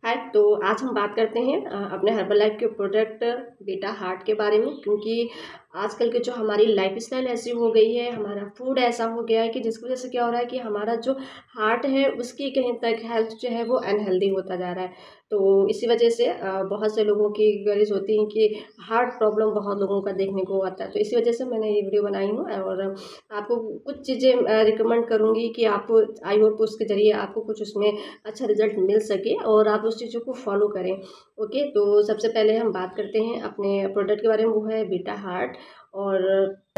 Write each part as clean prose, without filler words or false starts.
हाय। तो आज हम बात करते हैं अपने हर्बल लाइफ के प्रोडक्ट बीटा हार्ट के बारे में, क्योंकि आजकल की जो हमारी लाइफस्टाइल ऐसी हो गई है, हमारा फूड ऐसा हो गया है कि जिसकी वजह से क्या हो रहा है कि हमारा जो हार्ट है उसकी कहीं तक हेल्थ जो है वो अनहेल्दी होता जा रहा है। तो इसी वजह से बहुत से लोगों की गरीज होती है कि हार्ट प्रॉब्लम बहुत लोगों का देखने को आता है। तो इसी वजह से मैंने ये वीडियो बनाई हूँ और आपको कुछ चीज़ें रिकमेंड करूँगी कि आपको आई होप उसके ज़रिए आपको कुछ उसमें अच्छा रिजल्ट मिल सके और आप उस चीज़ों को फॉलो करें। ओके, तो सबसे पहले हम बात करते हैं अपने प्रोडक्ट के बारे में, वो है बीटा हार्ट। और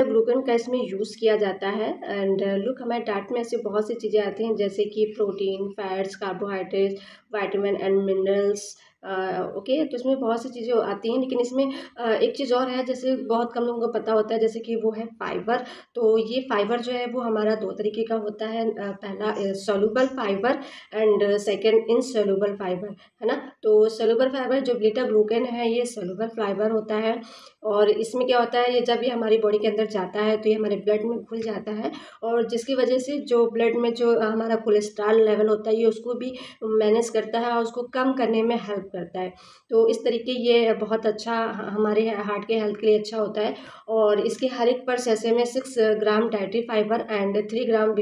ग्लूकन का इसमें यूज़ किया जाता है। एंड लुक, हमारे डाइट में ऐसी बहुत सी चीज़ें आती हैं जैसे कि protein, fats, carbohydrates, vitamin and minerals. Okay, तो इसमें बहुत सी चीज़ें आती हैं, लेकिन इसमें एक चीज़ और है जैसे बहुत कम लोगों को पता होता है, जैसे कि वो है फाइबर। तो ये फाइबर जो है वो हमारा दो तरीके का होता है। पहला soluble fibre and second insoluble fibre, है ना। तो सोल्यूबल फाइबर जो बीटा ग्लूकन है ये सोल्यूबल फाइबर होता है। और इसमें क्या होता है, ये जब ये हमारी बॉडी के अंदर जाता है तो ये हमारे ब्लड में घुल जाता है, और जिसकी वजह से जो ब्लड में जो हमारा कोलेस्ट्रॉल लेवल होता है ये उसको भी मैनेज करता है और उसको कम करने में हेल्प करता है। तो इस तरीके ये बहुत अच्छा हमारे हार्ट के हेल्थ के लिए अच्छा होता है। और इसके हर एक पर सैसे में 6 gram dietary fibre and 3 gram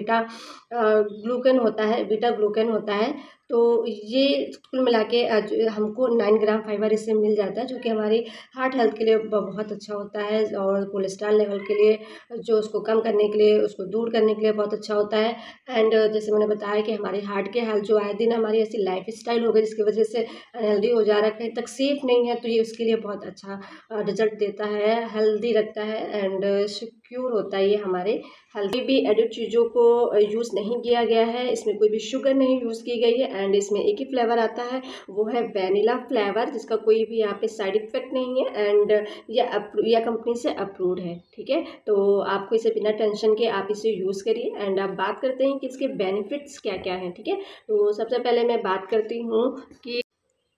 glucan होता है बीटा ग्लूकन होता है। तो ये कुल मिला के हमको 9 ग्राम फाइबर इससे मिल जाता है, जो कि हमारी हार्ट हेल्थ के लिए बहुत अच्छा होता है। और कोलेस्ट्रॉल लेवल के लिए जो उसको कम करने के लिए, उसको दूर करने के लिए बहुत अच्छा होता है। एंड जैसे मैंने बताया कि हमारे हार्ट के हेल्थ जो आए दिन हमारी ऐसी लाइफ स्टाइल हो गई जिसकी वजह से अनहेल्दी हो जा रहा है, कहीं तक सेफ नहीं है, तो ये उसके लिए बहुत अच्छा रिजल्ट देता है, हेल्दी रखता है एंड सिक्योर होता है ये हमारे हेल्दी। भी एडिड चीज़ों को यूज़ नहीं किया गया है, इसमें कोई भी शुगर नहीं यूज़ की गई है। एंड इसमें एक ही फ्लेवर आता है, वो है वैनिला फ्लेवर, जिसका कोई भी यहाँ पे साइड इफेक्ट नहीं है। एंड यह कंपनी से अप्रूव्ड है, ठीक है। तो आपको इसे बिना टेंशन के आप इसे यूज़ करिए। एंड आप बात करते हैं कि इसके बेनिफिट्स क्या क्या हैं, ठीक है। तो सबसे पहले मैं बात करती हूँ कि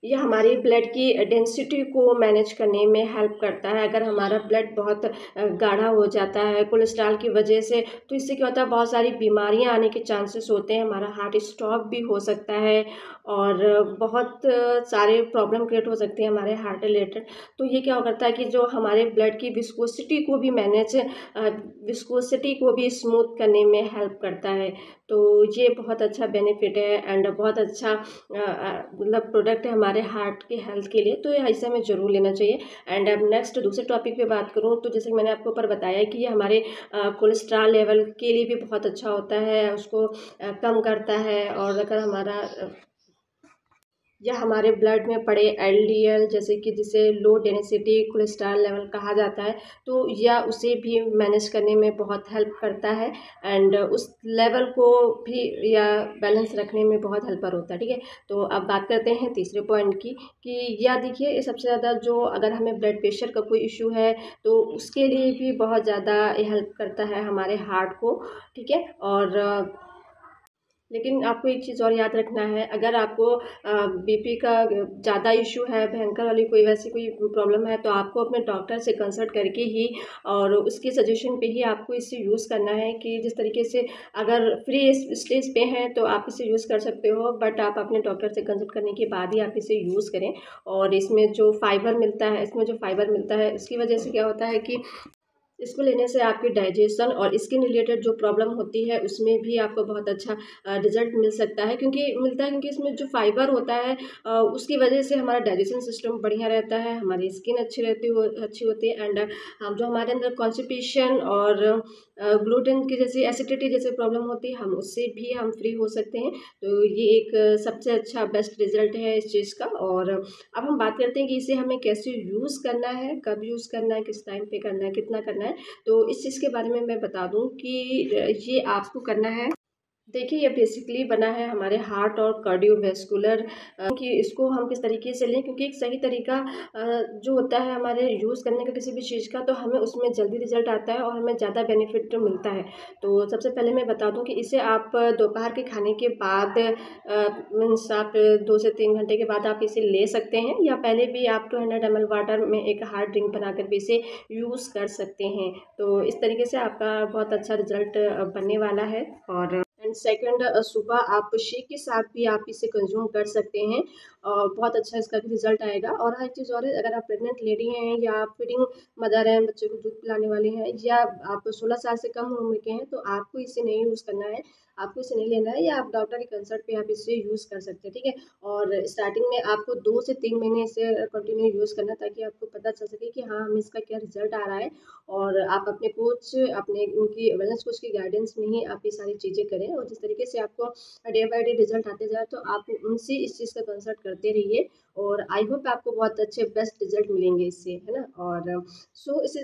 यह हमारी ब्लड की डेंसिटी को मैनेज करने में हेल्प करता है। अगर हमारा ब्लड बहुत गाढ़ा हो जाता है कोलेस्ट्रॉल की वजह से, तो इससे क्या होता है, बहुत सारी बीमारियां आने के चांसेस होते हैं, हमारा हार्ट स्टॉप भी हो सकता है और बहुत सारे प्रॉब्लम क्रिएट हो सकती हैं हमारे हार्ट रिलेटेड। तो ये क्या करता है कि जो हमारे ब्लड की विस्कोसिटी को भी विस्कोसिटी को भी स्मूथ करने में हेल्प करता है। तो ये बहुत अच्छा बेनिफिट है एंड बहुत अच्छा मतलब प्रोडक्ट है हमारे हार्ट के हेल्थ के लिए, तो ये ऐसे में ज़रूर लेना चाहिए। एंड अब नेक्स्ट दूसरे टॉपिक पे बात करूँ तो जैसे कि मैंने आपको ऊपर बताया कि ये हमारे कोलेस्ट्रॉल लेवल के लिए भी बहुत अच्छा होता है, उसको कम करता है। और अगर हमारा या हमारे ब्लड में पड़े एलडीएल, जैसे कि जिसे लो डेंसिटी कोलेस्ट्रॉल लेवल कहा जाता है, तो या उसे भी मैनेज करने में बहुत हेल्प करता है एंड उस लेवल को भी या बैलेंस रखने में बहुत हेल्पर होता है, ठीक है। तो अब बात करते हैं तीसरे पॉइंट की, कि या देखिए सबसे ज़्यादा जो अगर हमें ब्लड प्रेशर का कोई इशू है तो उसके लिए भी बहुत ज़्यादा हेल्प करता है हमारे हार्ट को, ठीक है। और लेकिन आपको एक चीज़ और याद रखना है, अगर आपको बीपी का ज़्यादा इशू है, भयंकर वाली कोई वैसी कोई प्रॉब्लम है, तो आपको अपने डॉक्टर से कंसल्ट करके ही और उसके सजेशन पे ही आपको इसे यूज़ करना है। कि जिस तरीके से अगर फ्री स्टेज पे हैं तो आप इसे यूज़ कर सकते हो, बट आप अपने डॉक्टर से कंसल्ट करने के बाद ही आप इसे यूज़ करें। और इसमें जो फाइबर मिलता है इसकी वजह से क्या होता है कि इसको लेने से आपकी डाइजेशन और स्किन रिलेटेड जो प्रॉब्लम होती है उसमें भी आपको बहुत अच्छा रिजल्ट मिल सकता है, क्योंकि इसमें जो फाइबर होता है उसकी वजह से हमारा डाइजेशन सिस्टम बढ़िया रहता है, हमारी स्किन अच्छी होती है। एंड हम जो हमारे अंदर कॉन्स्टिपेशन और ग्लूटेन की जैसी एसिडिटी जैसे प्रॉब्लम होती है, हम उससे भी हम फ्री हो सकते हैं। तो ये एक सबसे अच्छा बेस्ट रिजल्ट है इस चीज़ का। और अब हम बात करते हैं कि इसे हमें कैसे यूज़ करना है, कब यूज़ करना है, किस टाइम पे करना है, कितना करना है। तो इस चीज़ के बारे में मैं बता दूं कि ये आपको करना है। देखिए, ये बेसिकली बना है हमारे हार्ट और कार्डियोवैस्कुलर कि इसको हम किस तरीके से लें, क्योंकि एक सही तरीका जो होता है हमारे यूज़ करने का किसी भी चीज़ का, तो हमें उसमें जल्दी रिजल्ट आता है और हमें ज़्यादा बेनिफिट मिलता है। तो सबसे पहले मैं बता दूं कि इसे आप दोपहर के खाने के बाद मीन्स आप 2 से 3 घंटे के बाद आप इसे ले सकते हैं, या पहले भी आप 200 ml वाटर में एक हार्ड ड्रिंक बनाकर भी इसे यूज़ कर सकते हैं। तो इस तरीके से आपका बहुत अच्छा रिजल्ट बनने वाला है। और एंड सेकंड, सुबह आप शेक के साथ भी आप इसे कंज्यूम कर सकते हैं और बहुत अच्छा इसका भी रिजल्ट आएगा। और हर चीज़ और है, अगर आप प्रेग्नेंट लेडी हैं या आप फीडिंग मदर हैं, बच्चे को दूध पिलाने वाले हैं, या आप 16 साल से कम उम्र के हैं, तो आपको इसे नहीं यूज़ करना है, आपको इसे नहीं लेना है, या आप डॉक्टर की कंसल्ट पे आप इसे यूज़ कर सकते हैं, ठीक है। और स्टार्टिंग में आपको 2 से 3 महीने इसे कंटिन्यू यूज़ करना है, ताकि आपको पता चल सके कि हाँ, हमें इसका क्या रिजल्ट आ रहा है। और आप अपने कोच, अपने उनकी वेलनेस कोच की गाइडेंस में ही आप ये सारी चीज़ें करें, और जिस तरीके से आपको डे बाय डे रिजल्ट आते जाए, तो आप उनसे इस चीज़ का कंसल्ट करते रहिए, और आई होप आपको बहुत अच्छे बेस्ट रिजल्ट मिलेंगे इससे, है ना। और इस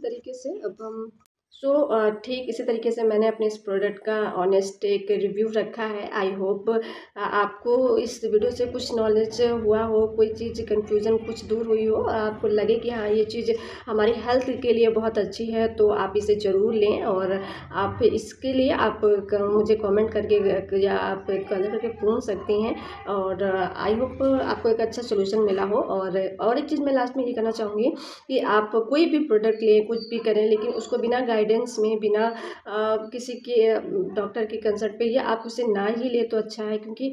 तरीके से अब हम ठीक इसी तरीके से मैंने अपने इस प्रोडक्ट का ऑनेस्ट एक रिव्यू रखा है। आई होप आपको इस वीडियो से कुछ नॉलेज हुआ हो, कोई चीज़ कन्फ्यूज़न कुछ दूर हुई हो, आपको लगे कि हाँ, ये चीज़ हमारी हेल्थ के लिए बहुत अच्छी है, तो आप इसे ज़रूर लें। और आप इसके लिए आप मुझे कमेंट करके या आप कॉल करके पूछ सकती हैं। और आई होप आपको एक अच्छा सोल्यूशन मिला हो। और एक चीज़ मैं लास्ट में ये कहना चाहूँगी कि आप कोई भी प्रोडक्ट लें, कुछ भी करें, लेकिन उसको बिना गाइडेंस में, बिना किसी के डॉक्टर की कंसल्ट पे, या आप उसे ना ही ले तो अच्छा है। क्योंकि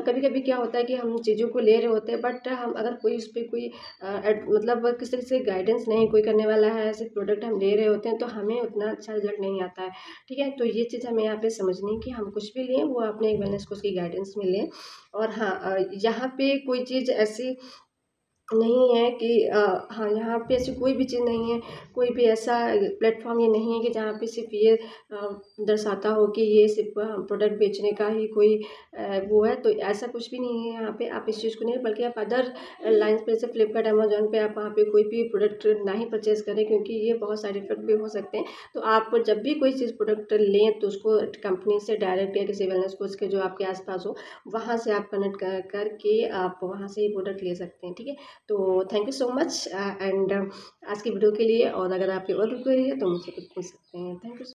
कभी कभी क्या होता है कि हम चीज़ों को ले रहे होते हैं, बट हम अगर कोई उस पर कोई मतलब किसी तरह से गाइडेंस नहीं कोई करने वाला है, ऐसे प्रोडक्ट हम ले रहे होते हैं, तो हमें उतना अच्छा रिजल्ट नहीं आता है, ठीक है। तो ये चीज़ हमें यहाँ पे समझनी है कि हम कुछ भी लें, वो अपने एक वेलनेस कोच की गाइडेंस में लें। और हाँ, यहाँ पे कोई चीज़ ऐसी नहीं है कि हाँ, यहाँ पे ऐसी कोई भी चीज़ नहीं है, कोई भी ऐसा प्लेटफॉर्म ये नहीं है कि जहाँ पे सिर्फ ये दर्शाता हो कि ये सिर्फ प्रोडक्ट बेचने का ही कोई वो है। तो ऐसा कुछ भी नहीं है यहाँ पे, आप इस चीज़ को नहीं, बल्कि आप अदर लाइन्स पे, जैसे फ्लिपकार्ट, अमेजोन पे, आप वहाँ पे कोई भी प्रोडक्ट ना ही परचेज करें, क्योंकि ये बहुत साइड इफेक्ट भी हो सकते हैं। तो आप जब भी कोई चीज़ प्रोडक्ट लें, तो उसको कंपनी से डायरेक्ट या किसी वेलनेस कोच के जो आपके आसपास हो, वहाँ से आप कनेक्ट करके आप वहाँ से ही प्रोडक्ट ले सकते हैं, ठीक है। तो thank you so much and आज की वीडियो के लिए। और अगर आपकी और भी कोई है तो मुझसे कुछ पूछ सकते हैं। Thank you.